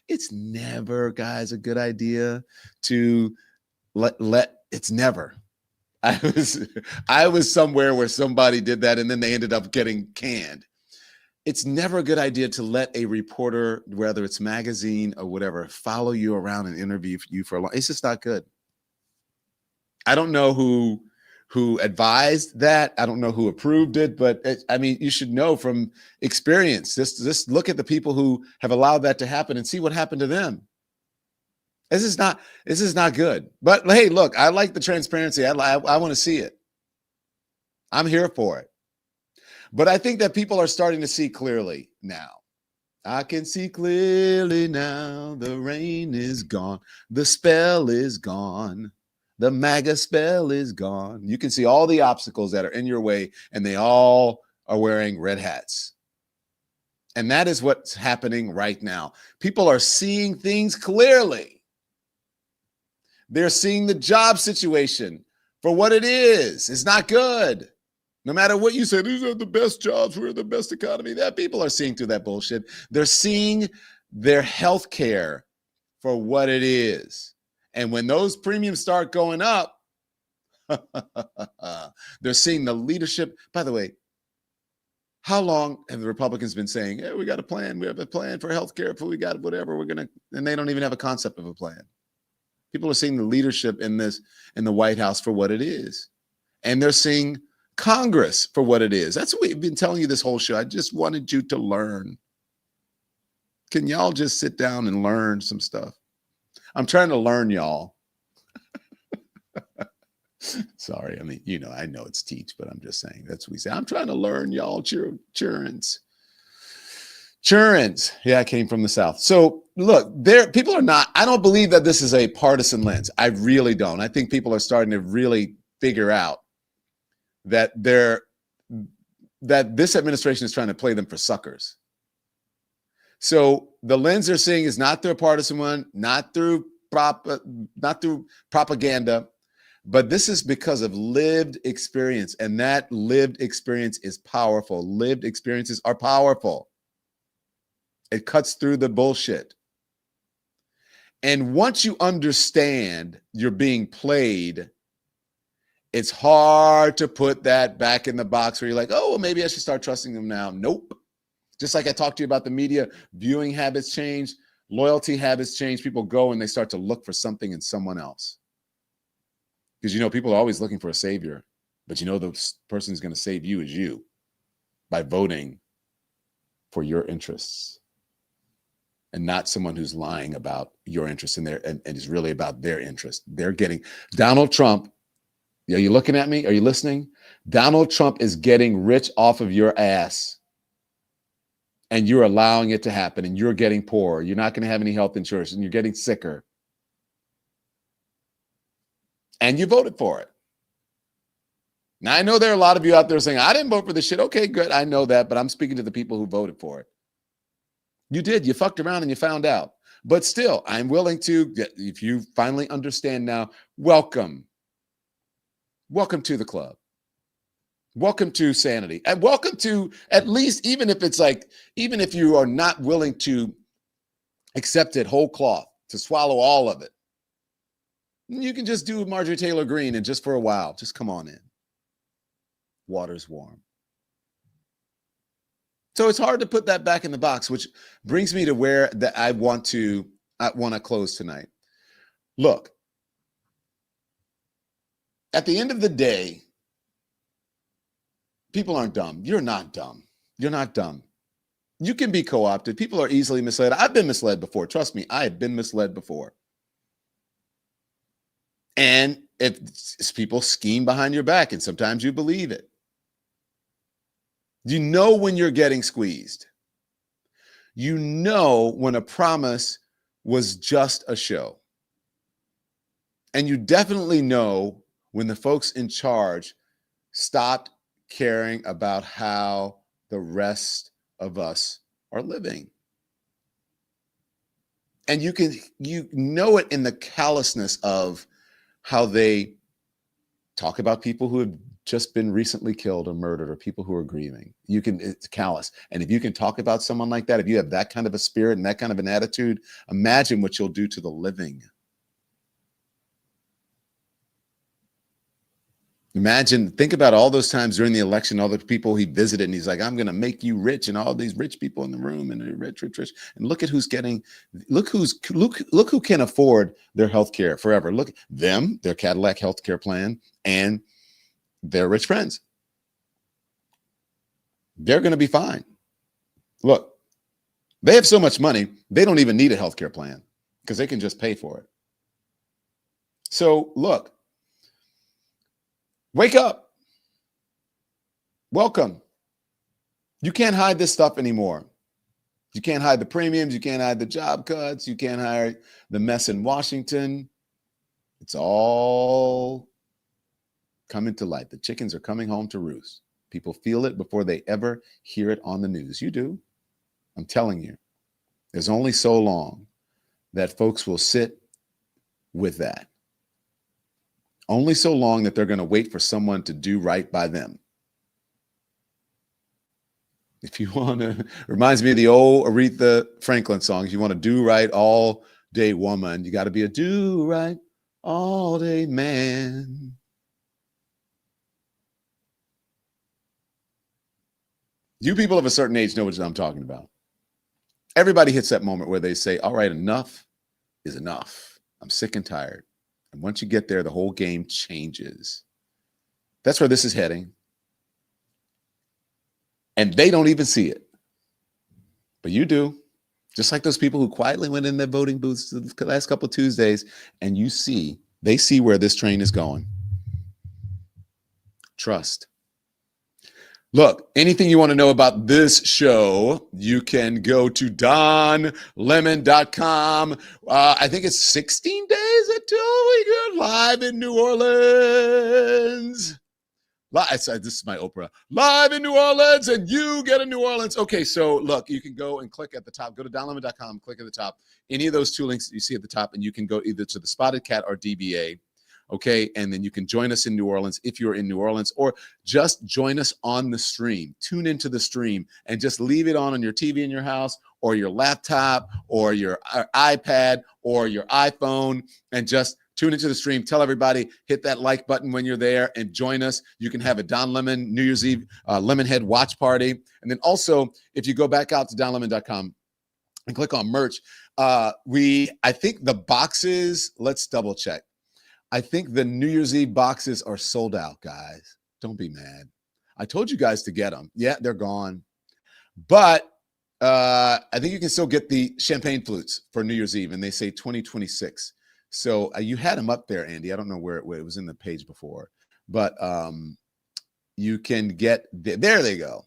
It's never, guys, a good idea to it's never. I was somewhere where somebody did that and then they ended up getting canned. It's never a good idea to let a reporter, whether it's magazine or whatever, follow you around and interview you for a long. It's just not good. I don't know who advised that. I don't know who approved it, but you should know from experience. Just look at the people who have allowed that to happen and see what happened to them. This is not good. But hey, look, I like the transparency. I want to see it. I'm here for it. But I think that people are starting to see clearly now. I can see clearly now. The rain is gone. The spell is gone. The MAGA spell is gone. You can see all the obstacles that are in your way, and they all are wearing red hats. And that is what's happening right now. People are seeing things clearly. They're seeing the job situation for what it is. It's not good. No matter what you say, these are the best jobs, we're the best economy. That people are seeing through that bullshit. They're seeing their health care for what it is. And when those premiums start going up, they're seeing the leadership. By the way, how long have the Republicans been saying, hey, we got a plan, we have a plan for health care, we got whatever, and they don't even have a concept of a plan. People are seeing the leadership in the White House for what it is. And they're seeing Congress for what it is. That's what we've been telling you this whole show. I just wanted you to learn. Can y'all just sit down and learn some stuff? I'm trying to learn y'all. Sorry. I mean, I know it's teach, but I'm just saying that's what we say. I'm trying to learn y'all. Churins. Yeah, I came from the South. So look, people are not, I don't believe that this is a partisan lens. I really don't. I think people are starting to really figure out that this administration is trying to play them for suckers. So the lens they're seeing is not through a partisan one, not through propaganda, but this is because of lived experience. And that lived experience is powerful. Lived experiences are powerful. It cuts through the bullshit. And once you understand you're being played, it's hard to put that back in the box where you're like, oh, well, maybe I should start trusting them now. Nope. Just like I talked to you about the media, viewing habits change, loyalty habits change. People go and they start to look for something in someone else. Because, people are always looking for a savior, but the person who's going to save you is you by voting for your interests and not someone who's lying about your interests and is really about their interest. They're getting Donald Trump. Are you looking at me? Are you listening? Donald Trump is getting rich off of your ass. And you're allowing it to happen, and you're getting poorer. You're not going to have any health insurance, and you're getting sicker. And you voted for it. Now, I know there are a lot of you out there saying, I didn't vote for this shit. Okay, good. I know that, but I'm speaking to the people who voted for it. You did. You fucked around and you found out. But still, I'm willing to, if you finally understand now, welcome. Welcome to the club. Welcome to sanity. And welcome to, at least, even if you are not willing to accept it whole cloth, to swallow all of it, you can just do Marjorie Taylor Greene and just for a while, just come on in. Water's warm. So it's hard to put that back in the box, which brings me to where that I want to close tonight. Look, at the end of the day, people aren't dumb. You're not dumb. You're not dumb. You can be co-opted. People are easily misled. I've been misled before. Trust me, I have been misled before. And if people scheme behind your back, and sometimes you believe it. You know when you're getting squeezed. You know when a promise was just a show. And you definitely know when the folks in charge stopped caring about how the rest of us are living. And you know it in the callousness of how they talk about people who have just been recently killed or murdered, or people who are grieving. It's callous. And if you can talk about someone like that, if you have that kind of a spirit and that kind of an attitude, imagine what you'll do to the living. Think about all those times during the election, all the people he visited, and he's like, I'm going to make you rich, and all these rich people in the room, and they're rich. And look at look who can afford their health care forever. Look at them, their Cadillac healthcare plan, and their rich friends. They're going to be fine. Look, they have so much money, they don't even need a healthcare plan because they can just pay for it. So look, wake up. Welcome. You can't hide this stuff anymore. You can't hide the premiums. You can't hide the job cuts. You can't hide the mess in Washington. It's all coming to light. The chickens are coming home to roost. People feel it before they ever hear it on the news. You do. I'm telling you. There's only so long that folks will sit with that. Only so long that they're going to wait for someone to do right by them. If you want to, reminds me of the old Aretha Franklin song. If you want to do right all day woman, you got to be a do right all day man. You people of a certain age know what I'm talking about. Everybody hits that moment where they say, all right, enough is enough. I'm sick and tired. And once you get there, the whole game changes. That's where this is heading. And they don't even see it. But you do. Just like those people who quietly went in their voting booths the last couple of Tuesdays, and they see where this train is going. Trust. Look, anything you want to know about this show, you can go to donlemon.com. I think it's 16 days until we go live in New Orleans. This is my Oprah. Live in New Orleans, and you get a New Orleans. Okay, so look, you can go and click at the top. Go to donlemon.com, click at the top. Any of those two links that you see at the top, and you can go either to the Spotted Cat or DBA. Okay, and then you can join us in New Orleans if you're in New Orleans, or just join us on the stream. Tune into the stream and just leave it on your TV in your house, or your laptop, or your iPad, or your iPhone, and just tune into the stream. Tell everybody, hit that like button when you're there and join us. You can have a Don Lemon New Year's Eve Lemonhead watch party. And then also, if you go back out to donlemon.com and click on merch, I think the boxes, let's double check. I think the New Year's Eve boxes are sold out, guys. Don't be mad. I told you guys to get them. Yeah, they're gone. But I think you can still get the champagne flutes for New Year's Eve, and they say 2026. So you had them up there, Andy. I don't know where it was in the page before, but you can get there. They go.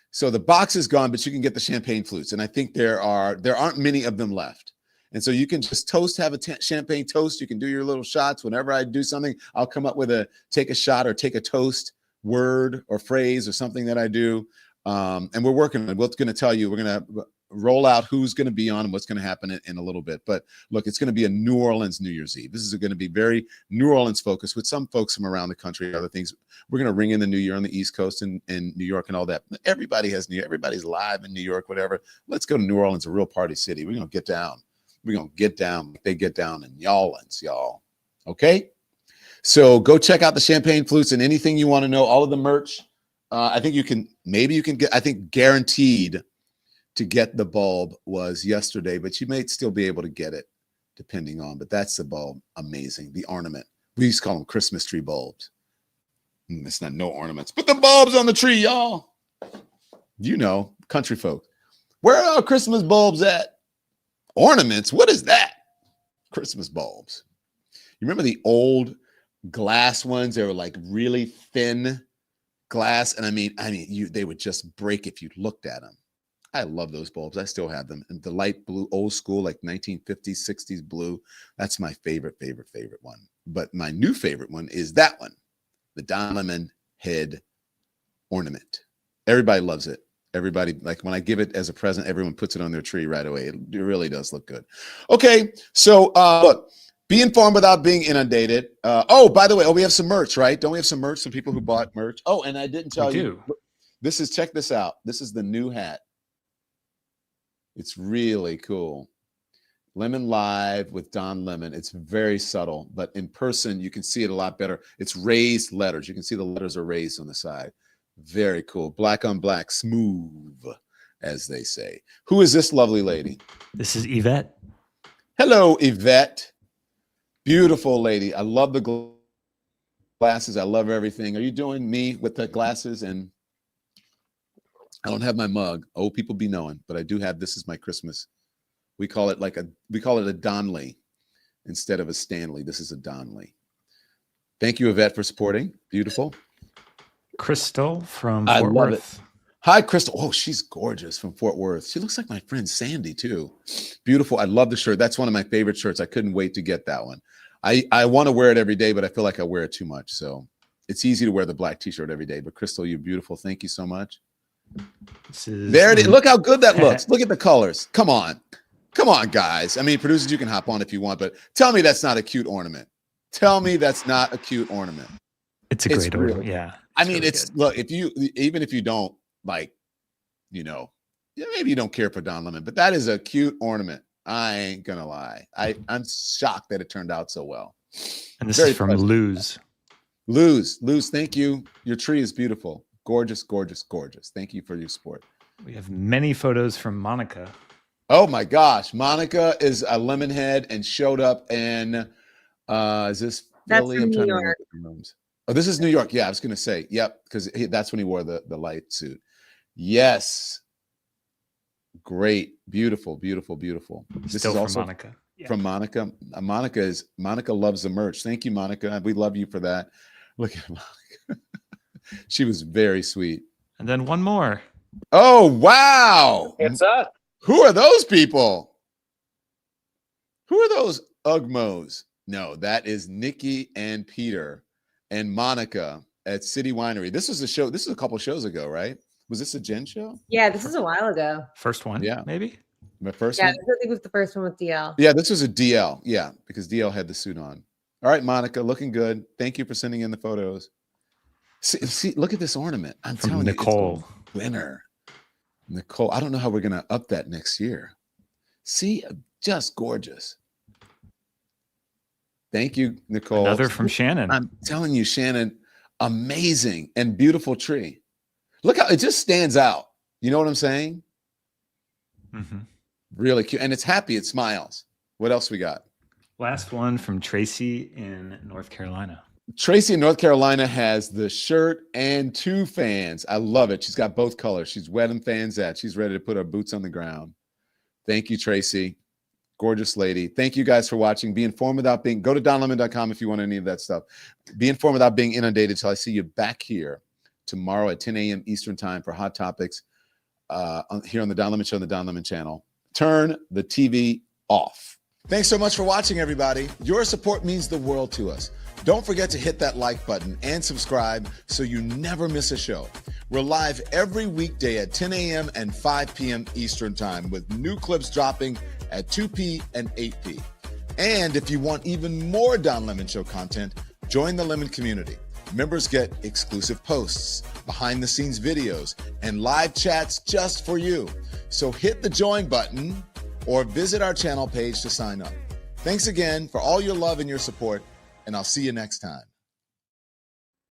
So the box is gone, but you can get the champagne flutes, and I think there aren't many of them left. And so you can just have a champagne toast. You can do your little shots. Whenever I do something, I'll come up with take a shot or take a toast word or phrase or something that I do. And we're working on it. We're going to tell you, we're going to roll out who's going to be on and what's going to happen in a little bit. But look, it's going to be a New Orleans New Year's Eve. This is going to be very New Orleans focused with some folks from around the country and other things. We're going to ring in the New Year on the East Coast and New York and all that. Everybody has everybody's live in New York, whatever. Let's go to New Orleans, a real party city. We're going to get down. We're going to get down like they get down in New Orleans, y'all. Okay? So go check out the champagne flutes and anything you want to know, all of the merch. I think you can get, I think guaranteed to get the bulb was yesterday, but you may still be able to get it depending on, but that's the bulb. Amazing. The ornament. We used to call them Christmas tree bulbs. It's not no ornaments, but the bulbs on the tree, y'all. You know, country folk. Where are our Christmas bulbs at? Ornaments? What is that? Christmas bulbs. You remember the old glass ones? They were like really thin glass, and I mean, they would just break if you looked at them. I love those bulbs. I still have them. And the light blue, old school, like 1950s, 60s blue. That's my favorite one. But my new favorite one is that one, the Don Lemon head ornament. Everybody loves it. Everybody, like when I give it as a present, everyone puts it on their tree right away. It really does look good. Okay, so look. Be informed without being inundated. Oh, by the way, we have some merch, right? Don't we have some merch? Some people who bought merch. Oh, and I didn't tell you. Check this out. This is the new hat. It's really cool. Lemon Live with Don Lemon. It's very subtle, but in person, you can see it a lot better. It's raised letters. You can see the letters are raised on the side. Very cool. Black on black, smooth, as they say. Who is this lovely lady? This is Yvette. Hello, Yvette. Beautiful lady. I love the glasses. I love everything. Are you doing me with the glasses? And I don't have my mug. Oh, people be knowing, but I do have, this is my Christmas. We call it a Donley instead of a Stanley. This is a Donley. Thank you, Yvette, for supporting. Beautiful. Crystal from Fort Worth. Hi, Crystal. Oh, she's gorgeous from Fort Worth. She looks like my friend Sandy, too. Beautiful. I love the shirt. That's one of my favorite shirts. I couldn't wait to get that one. I want to wear it every day, but I feel like I wear it too much. So it's easy to wear the black t-shirt every day. But Crystal, you're beautiful. Thank you so much. There it is. Look how good that looks. Look at the colors. Come on. Come on, guys. I mean, producers, you can hop on if you want, but tell me that's not a cute ornament. Tell me that's not a cute ornament. It's a great ornament. Yeah. I mean, look, even if you don't like, maybe you don't care for Don Lemon, but that is a cute ornament. I ain't gonna lie. I'm shocked that it turned out so well. And this is from Luz. Luz, thank you. Your tree is beautiful. Gorgeous, gorgeous, gorgeous. Thank you for your support. We have many photos from Monica. Oh my gosh. Monica is a lemon head and showed up in, is this Philly? That's New York. Oh, this is New York. Yeah, I was going to say, yep, because that's when he wore the light suit. Yes. Great. Beautiful, beautiful, beautiful. This Still is from also Monica. from Monica. Monica loves the merch. Thank you, Monica. We love you for that. Look at Monica. She was very sweet. And then one more. Oh, wow. What's up? Who are those people? Who are those Ugmos? No, that is Nikki and Peter and Monica at City Winery. This was a show. This was a couple shows ago, right? Was this a Jen show? Yeah, this is a while ago. First one. Yeah. Maybe. My first Yeah, one? I think it was the first one with DL. Yeah, this was a DL. Yeah, because DL had the suit on. All right, Monica, looking good. Thank you for sending in the photos. See, look at this ornament. I'm From telling Nicole. you, it's a winner. Nicole, I don't know how we're going to up that next year. See, just gorgeous. Thank you, Nicole. Another from Shannon. I'm telling you, Shannon, amazing and beautiful tree. Look how it just stands out. You know what I'm saying? Mm-hmm. Really cute. And it's happy. It smiles. What else we got? Last one from Tracy in North Carolina. Tracy in North Carolina has the shirt and 2 fans. I love it. She's got both colors. She's wet and fans at. She's ready to put her boots on the ground. Thank you, Tracy. Gorgeous lady. Thank you guys for watching. Be informed without being, go to donlemon.com if you want any of that stuff. Be informed without being inundated till I see you back here tomorrow at 10 a.m. Eastern time for Hot Topics here on the Don Lemon Show on the Don Lemon channel. Turn the TV off. Thanks so much for watching, everybody. Your support means the world to us. Don't forget to hit that like button and subscribe so you never miss a show. We're live every weekday at 10 a.m. and 5 p.m. Eastern time with new clips dropping at 2 p. and 8 p. And if you want even more Don Lemon Show content, join the Lemon community. Members get exclusive posts, behind-the-scenes videos, and live chats just for you. So hit the join button or visit our channel page to sign up. Thanks again for all your love and your support, and I'll see you next time.